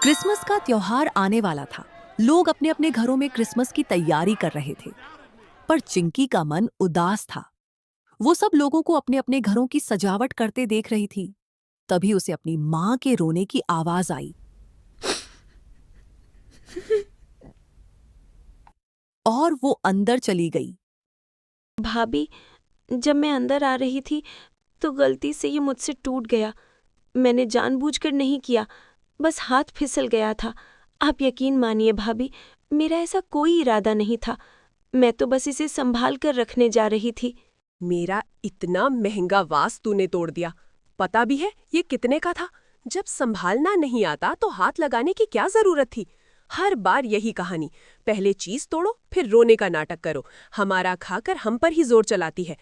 Christmas का त्योहार आने वाला था। लोग अपने अपने घरों में क्रिसमस की तैयारी कर रहे थे, पर चिंकी का मन उदास था। वो सब लोगों को अपने अपने घरों की सजावट करते देख रही थी। तभी उसे अपनी माँ के रोने की आवाज आई और वो अंदर चली गई। भाभी, जब मैं अंदर आ रही थी तो गलती से ये मुझसे टूट गया। मैंने जानबूझकर नहीं किया, बस हाथ फिसल गया था। आप यकीन मानिए भाभी, मेरा ऐसा कोई इरादा नहीं था। मैं तो बस इसे संभाल कर रखने जा रही थी। मेरा इतना महंगा वास तूने तोड़ दिया। पता भी है ये कितने का था? जब संभालना नहीं आता तो हाथ लगाने की क्या जरूरत थी? हर बार यही कहानी, पहले चीज तोड़ो फिर रोने का नाटक करो। हमारा खाकर हम पर ही जोर चलाती है।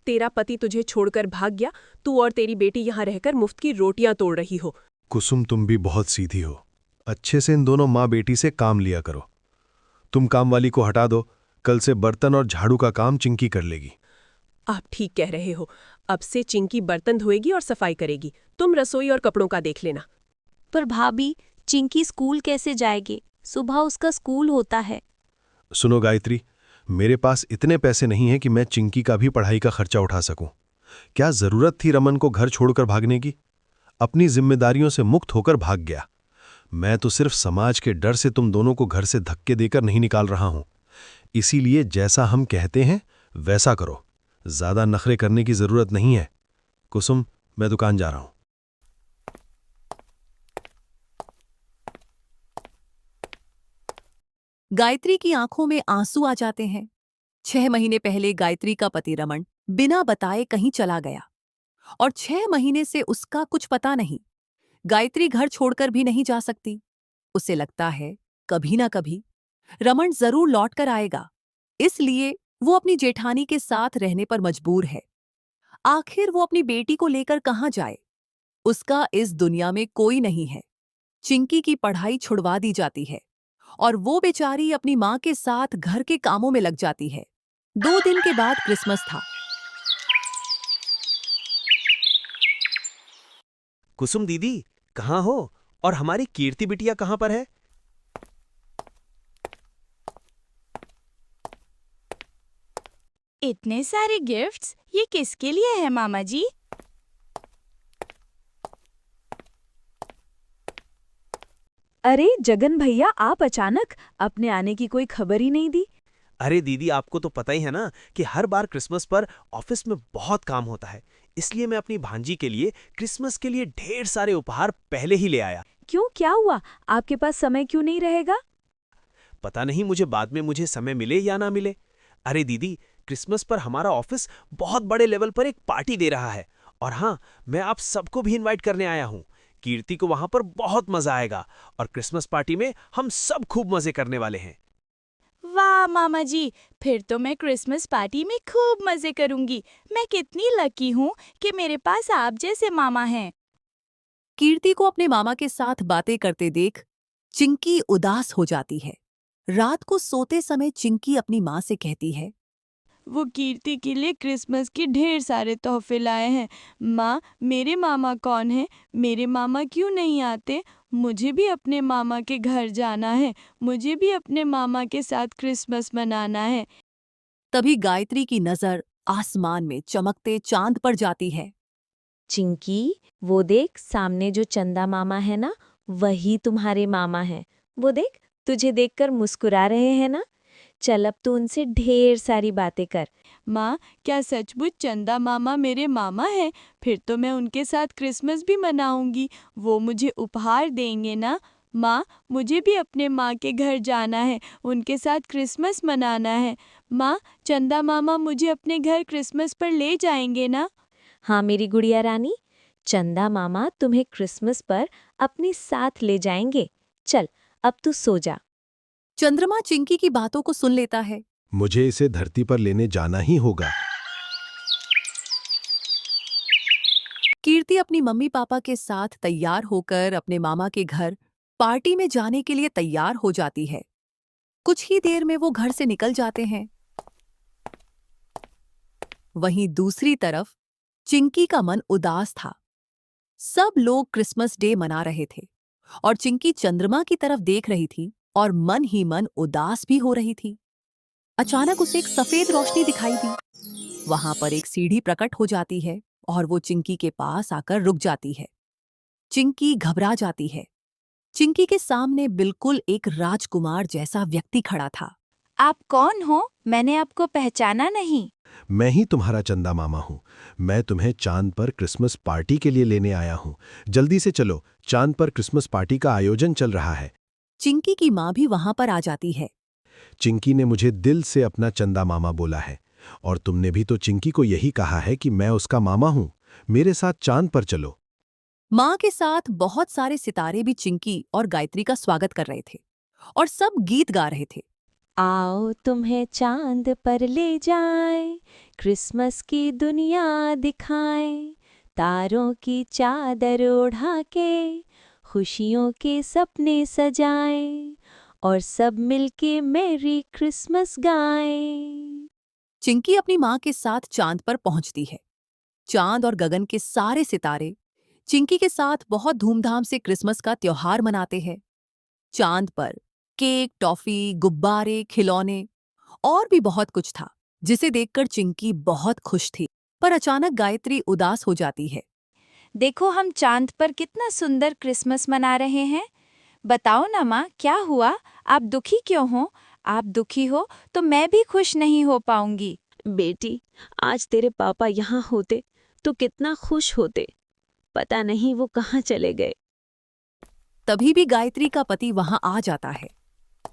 तेरा पति तुझे छोड़कर भाग गया, तू और तेरी बेटी यहाँ रहकर मुफ्त की रोटियां तोड़ रही हो। कुसुम, तुम भी बहुत सीधी हो। अच्छे से इन दोनों माँ बेटी से काम लिया करो। तुम काम वाली को हटा दो, कल से बर्तन और झाड़ू का काम चिंकी कर लेगी। आप ठीक कह रहे हो। अब से चिंकी बर्तन धोएगी और सफाई करेगी, तुम रसोई और कपड़ों का देख लेना। पर भाभी, चिंकी स्कूल कैसे जाएगी? सुबह उसका स्कूल होता है। सुनो गायत्री, मेरे पास इतने पैसे नहीं हैं कि मैं चिंकी का भी पढ़ाई का खर्चा उठा सकूं। क्या जरूरत थी रमन को घर छोड़कर भागने की? अपनी जिम्मेदारियों से मुक्त होकर भाग गया। मैं तो सिर्फ समाज के डर से तुम दोनों को घर से धक्के देकर नहीं निकाल रहा हूं। इसीलिए जैसा हम कहते हैं वैसा करो। ज्यादा नखरे करने की जरूरत नहीं है। कुसुम, मैं दुकान जा रहा हूं। गायत्री की आंखों में आंसू आ जाते हैं। 6 महीने पहले गायत्री का पति रमन बिना बताए कहीं चला गया और 6 महीने से उसका कुछ पता नहीं। गायत्री घर छोड़कर भी नहीं जा सकती। उसे लगता है कभी ना कभी रमन जरूर लौट कर आएगा, इसलिए वो अपनी जेठानी के साथ रहने पर मजबूर है। आखिर वो अपनी बेटी को लेकर कहाँ जाए? उसका इस दुनिया में कोई नहीं है। चिंकी की पढ़ाई छुड़वा दी जाती है और वो बेचारी अपनी माँ के साथ घर के कामों में लग जाती है। 2 दिन के बाद क्रिसमस था। कुसुम दीदी, कहाँ हो? और हमारी कीर्ति बिटिया कहाँ पर है? इतने सारे गिफ्ट्स, ये किसके लिए है मामा जी? अरे जगन भैया, आप अचानक अपने आने की कोई खबर ही नहीं दी। अरे दीदी, आपको तो पता ही है ना कि हर बार क्रिसमस पर ऑफिस में बहुत काम होता है। इसलिए मैं अपनी भांजी के लिए क्रिसमस के लिए ढेर सारे उपहार पहले ही ले आया। क्यों, क्या हुआ? आपके पास समय क्यों नहीं रहेगा? पता नहीं मुझे बाद में मुझे समय मिले या ना मिले। अरे दीदी, क्रिसमस पर हमारा ऑफिस बहुत बड़े लेवल पर एक पार्टी दे रहा है। और हाँ, मैं आप सबको भी इनवाइट करने आया हूँ। कीर्ति को वहां पर बहुत मजा आएगा और क्रिसमस पार्टी में हम सब खूब मजे करने वाले हैं। वाह मामा जी, फिर तो मैं क्रिसमस पार्टी में खूब मजे करूंगी। मैं कितनी लकी हूँ कि मेरे पास आप जैसे मामा हैं। कीर्ति को अपने मामा के साथ बातें करते देख चिंकी उदास हो जाती है। रात को सोते समय चिंकी अपनी माँ से कहती है, वो कीर्ति के लिए क्रिसमस के ढेर सारे तोहफे लाए हैं। माँ, मेरे मामा कौन हैं? मेरे मामा क्यों नहीं आते? मुझे भी अपने मामा के घर जाना है। मुझे भी अपने मामा के साथ क्रिसमस मनाना है। तभी गायत्री की नजर आसमान में चमकते चांद पर जाती है। चिंकी, वो देख, सामने जो चंदा मामा है ना, वही तुम्हारे मामा हैं। वो देख, तुझे देखकर मुस्कुरा रहे हैं ना। चल, अब तू उनसे ढेर सारी बातें कर। माँ, क्या सचमुच चंदा मामा मेरे मामा हैं? फिर तो मैं उनके साथ क्रिसमस भी मनाऊंगी। वो मुझे उपहार देंगे ना? माँ, मुझे भी अपने माँ के घर जाना है, उनके साथ क्रिसमस मनाना है। माँ, चंदा मामा मुझे अपने घर क्रिसमस पर ले जाएंगे ना? हाँ मेरी गुड़िया रानी, चंदा मामा तुम्हें क्रिसमस पर अपने साथ ले जाएंगे। चल, अब तू सो जा। चंद्रमा चिंकी की बातों को सुन लेता है। मुझे इसे धरती पर लेने जाना ही होगा। कीर्ति अपनी मम्मी पापा के साथ तैयार होकर अपने मामा के घर पार्टी में जाने के लिए तैयार हो जाती है। कुछ ही देर में वो घर से निकल जाते हैं। वहीं दूसरी तरफ चिंकी का मन उदास था। सब लोग क्रिसमस डे मना रहे थे और चिंकी चंद्रमा की तरफ देख रही थी और मन ही मन उदास भी हो रही थी। अचानक उसे एक सफेद रोशनी दिखाई दी। वहां पर एक सीढ़ी प्रकट हो जाती है और वो चिंकी के पास आकर रुक जाती है। चिंकी घबरा जाती है। चिंकी के सामने बिल्कुल एक राजकुमार जैसा व्यक्ति खड़ा था। आप कौन हो? मैंने आपको पहचाना नहीं। मैं ही तुम्हारा चंदा मामा हूँ। मैं तुम्हें चांद पर क्रिसमस पार्टी के लिए लेने आया हूँ। जल्दी से चलो, चांद पर क्रिसमस पार्टी का आयोजन चल रहा है। चिंकी की माँ भी वहां पर आ जाती है। चिंकी ने मुझे दिल से अपना चंदा मामा बोला है, और तुमने भी तो चिंकी को यही कहा है कि मैं उसका मामा हूँ। मेरे साथ चांद पर चलो। माँ के साथ बहुत सारे सितारे भी चिंकी और गायत्री का स्वागत कर रहे थे और सब गीत गा रहे थे। आओ तुम्हें चांद पर ले जाएं, क्रिसमस की दुनिया दिखाएं, तारों की चादर ओढ़ा के खुशियों के सपने सजाएं और सब मिलके मेरी क्रिसमस गाएं। चिंकी अपनी माँ के साथ चांद पर पहुंचती है। चांद और गगन के सारे सितारे चिंकी के साथ बहुत धूमधाम से क्रिसमस का त्योहार मनाते हैं। चांद पर केक, टॉफी, गुब्बारे, खिलौने और भी बहुत कुछ था, जिसे देखकर चिंकी बहुत खुश थी। पर अचानक गायत्री उदास हो जाती है। देखो, हम चांद पर कितना सुंदर क्रिसमस मना रहे हैं। बताओ ना माँ, क्या हुआ? आप दुखी क्यों हो? आप दुखी हो तो मैं भी खुश नहीं हो पाऊंगी। बेटी, आज तेरे पापा यहाँ होते तो कितना खुश होते। पता नहीं वो कहाँ चले गए। तभी भी गायत्री का पति वहां आ जाता है।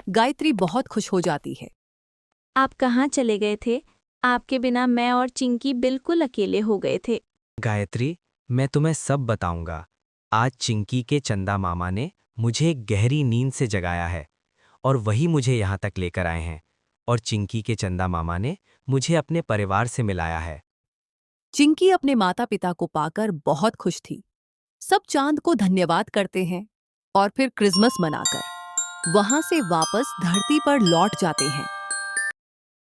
गायत्री बहुत खुश हो जाती है। आप कहाँ चले गए थे? आपके बिना मैं और चिंकी बिल्कुल अकेले हो गए थे। गायत्री, मैं तुम्हें सब बताऊंगा। आज चिंकी के चंदा मामा ने मुझे एक गहरी नींद से जगाया है और वही मुझे यहाँ तक लेकर आए हैं, और चिंकी के चंदा मामा ने मुझे अपने परिवार से मिलाया है। चिंकी अपने माता पिता को पाकर बहुत खुश थी। सब चांद को धन्यवाद करते हैं और फिर क्रिसमस मनाकर वहां से वापस धरती पर लौट जाते हैं।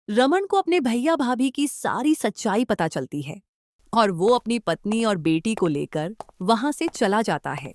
रमन को अपने भैया भाभी की सारी सच्चाई पता चलती है और वो अपनी पत्नी और बेटी को लेकर वहां से चला जाता है।